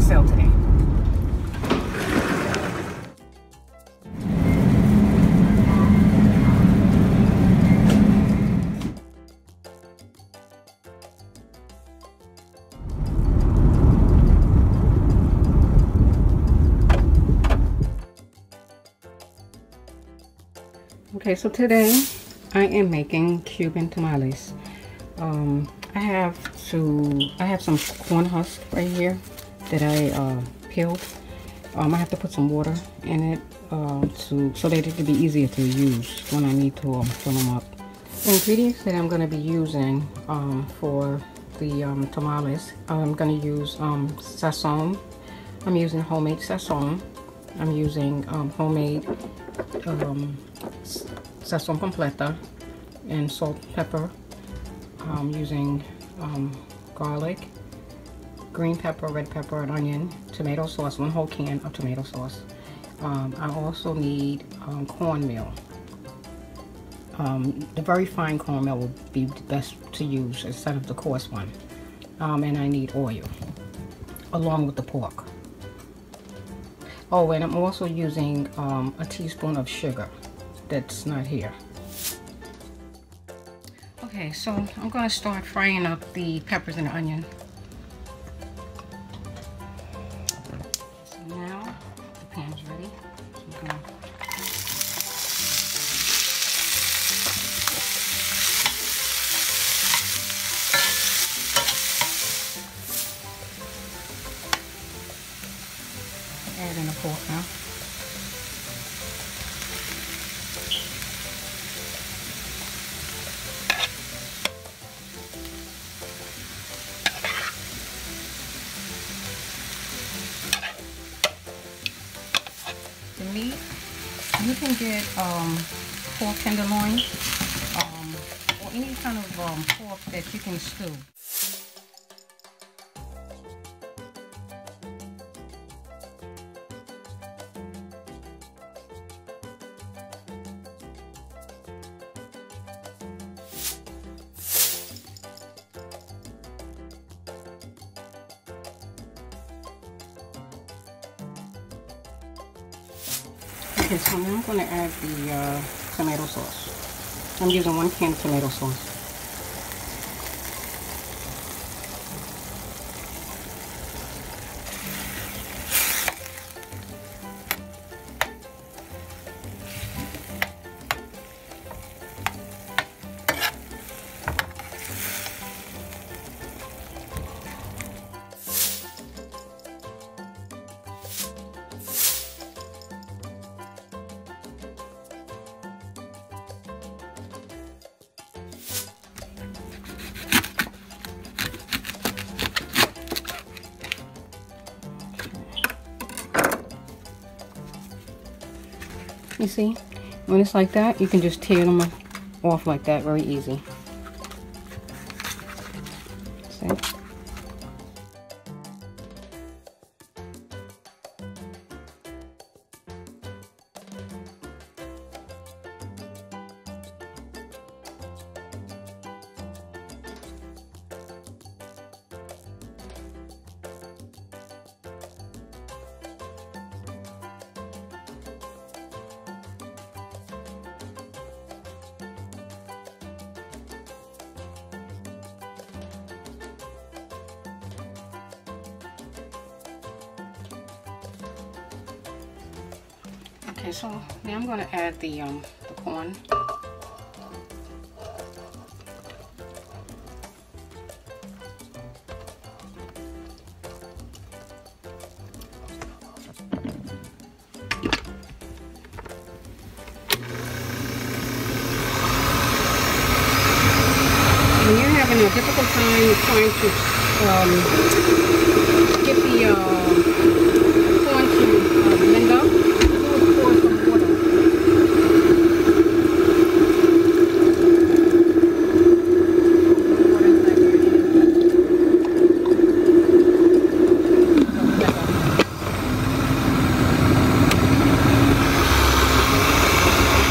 sale today. Okay, so today I am making Cuban tamales. I have some corn husk right here that I peeled. I have to put some water in it so that it can be easier to use when I need to fill them up. The ingredients that I'm going to be using for the tamales, I'm going to use Sazon. I'm using homemade Sazon. I'm using homemade Sazon completa and salt, pepper. I'm using garlic, green pepper, red pepper, and onion, tomato sauce, 1 whole can of tomato sauce. I also need cornmeal. The very fine cornmeal would be best to use instead of the coarse one. And I need oil along with the pork. Oh, and I'm also using a teaspoon of sugar that's not here. Okay, so I'm going to start frying up the peppers and the onion. So now the pan's ready. So I'm going to add in the pork now. The meat, you can get pork tenderloin or any kind of pork that you can stew. Okay, so now I'm going to add the tomato sauce. I'm using 1 can of tomato sauce. You see, when it's like that, you can just tear them off like that, very easy. See? Okay, so now I'm going to add the corn. When you're having a difficult time trying to get the corn to blend up, pour some water.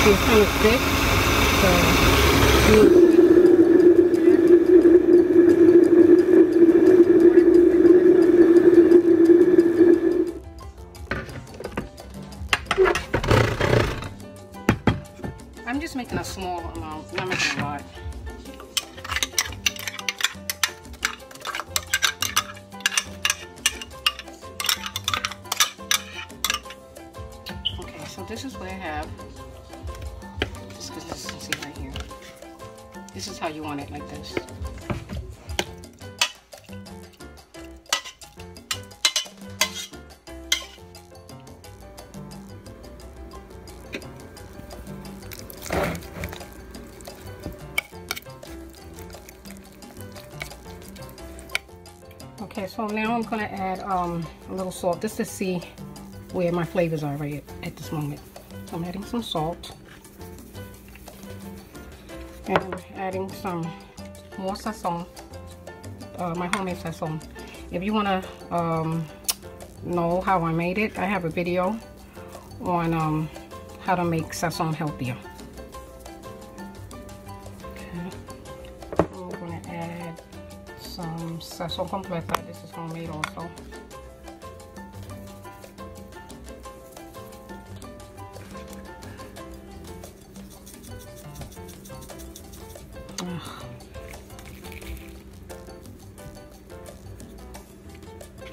It's kind of thick, so this is what I have. Just because this is, see right here. This is how you want it, like this. Okay, so now I'm gonna add a little salt just to see where my flavors are right at this moment. So I'm adding some salt. And I'm adding some more Sazon, my homemade Sazon. If you wanna know how I made it, I have a video on how to make Sazon healthier. Some Sazon completa. This is homemade also.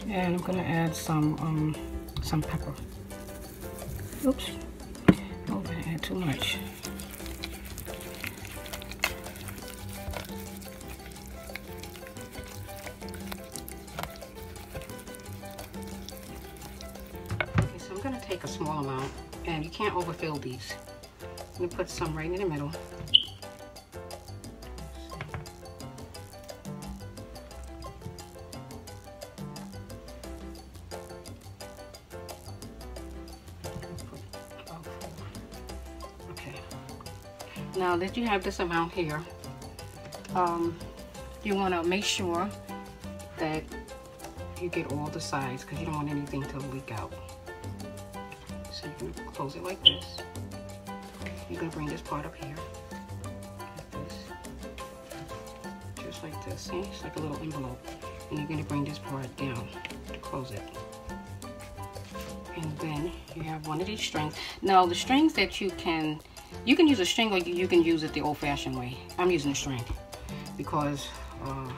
And I'm gonna add some pepper. Oops, I'm gonna add too much. I'm going to take a small amount, and you can't overfill these. I'm going to put some right in the middle. Okay. Now that you have this amount here, you want to make sure that you get all the sides because you don't want anything to leak out. So you can close it like this. You're going to bring this part up here, like this, just like this. See, it's like a little envelope. And you're going to bring this part down to close it. And then you have one of these strings. Now the strings that you can use a string or you can use it the old-fashioned way. I'm using a string because I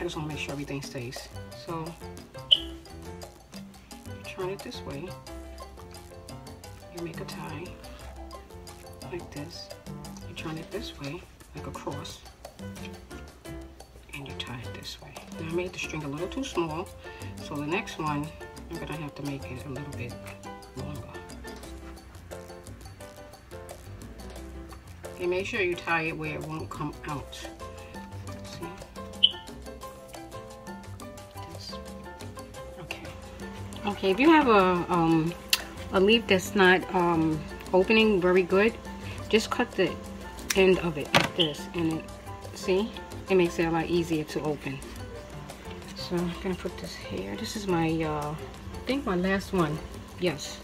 just want to make sure everything stays. So turn it this way. You make a tie like this. You turn it this way like a cross, and you tie it this way. Now I made the string a little too small, so the next one I'm gonna have to make it a little bit longer. Okay, make sure you tie it where it won't come out. See? Okay, if you have a leaf that's not opening very good, just cut the end of it like this, and it, see, it makes it a lot easier to open. So I'm gonna put this here. This is my I think my last one. Yes.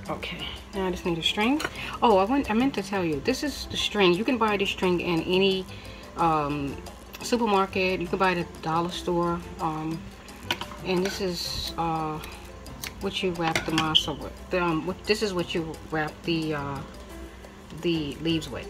Okay, now I just need a string. Oh, I meant to tell you, this is the string. You can buy this string in any supermarket. You can buy it at the dollar store. And this is what you wrap the masa with. This is what you wrap the leaves with.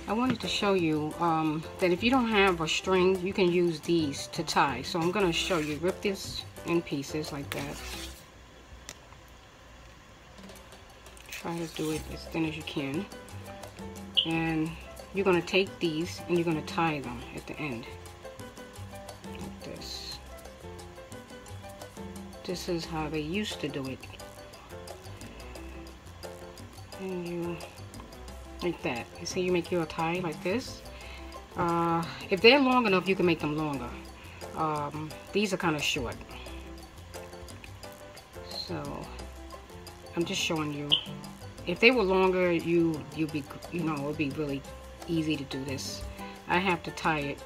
I wanted to show you that if you don't have a string, you can use these to tie. So I'm going to show you. Rip this in pieces like that. Try to do it as thin as you can. And you're going to take these and you're going to tie them at the end. Like this. This is how they used to do it. And you... like that. You see, you make your tie like this. If they're long enough, you can make them longer. These are kind of short, so I'm just showing you. If they were longer, you'd be, you know, it would be really easy to do this. I have to tie it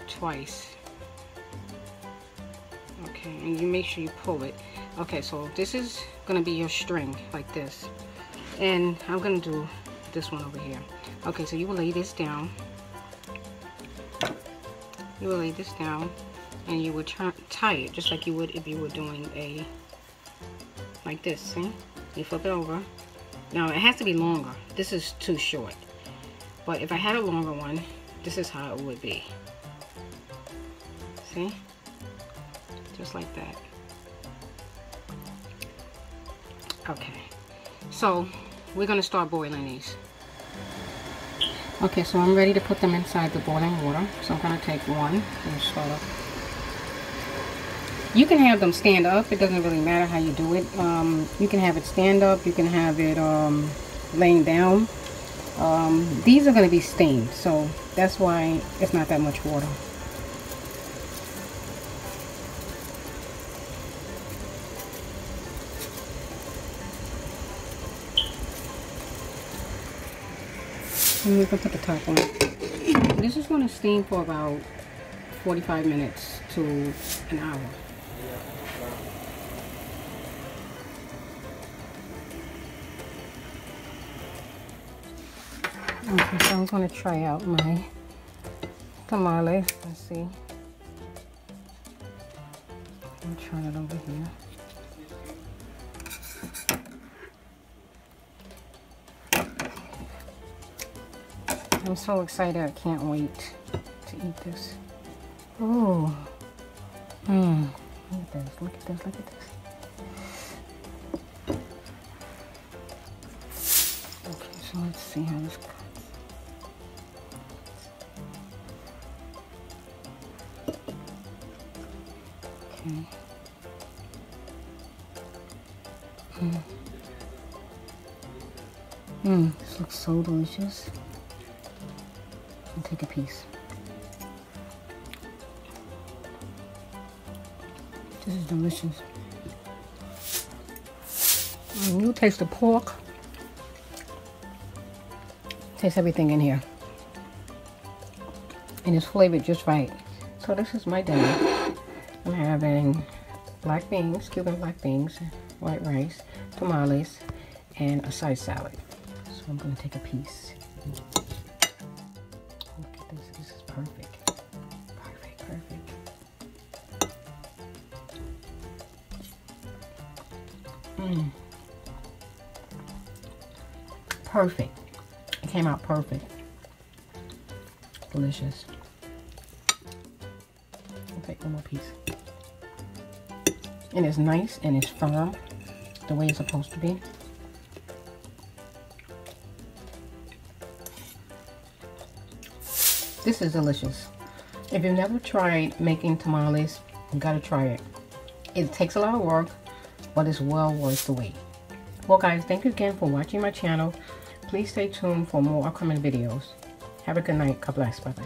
twice. Okay, and you make sure you pull it. Okay, so this is gonna be your string like this. And I'm going to do this one over here. Okay, so you will lay this down. You will lay this down and you would tie it just like you would if you were doing a, like this, see? You flip it over. Now it has to be longer. This is too short. But if I had a longer one, this is how it would be. See? Just like that. Okay. So we're going to start boiling these. Okay, so I'm ready to put them inside the boiling water. So I'm going to take one and start up. You can have them stand up. It doesn't really matter how you do it. You can have it stand up. You can have it laying down. These are going to be steamed, so that's why it's not that much water. And we can put the top on. This is going to steam for about 45 minutes to an hour. Okay, so I'm going to try out my tamales. Let's see. I'm trying it over here. I'm so excited, I can't wait to eat this. Oh, look at this, look at this, look at this. Okay, so let's see how this goes. Okay. This looks so delicious. I'll take a piece. This is delicious. You taste the pork. Taste everything in here. And it's flavored just right. So this is my dinner. I'm having black beans, Cuban black beans, white rice, tamales, and a side salad. So I'm going to take a piece. Look at this. This is perfect. Perfect, perfect. Perfect. It came out perfect. Delicious. I'll take one more piece. And it's nice and it's firm the way it's supposed to be. This is delicious. If you've never tried making tamales, you gotta try it. It takes a lot of work, but it's well worth the wait. Well guys, thank you again for watching my channel. Please stay tuned for more upcoming videos. Have a good night. God bless. Bye bye.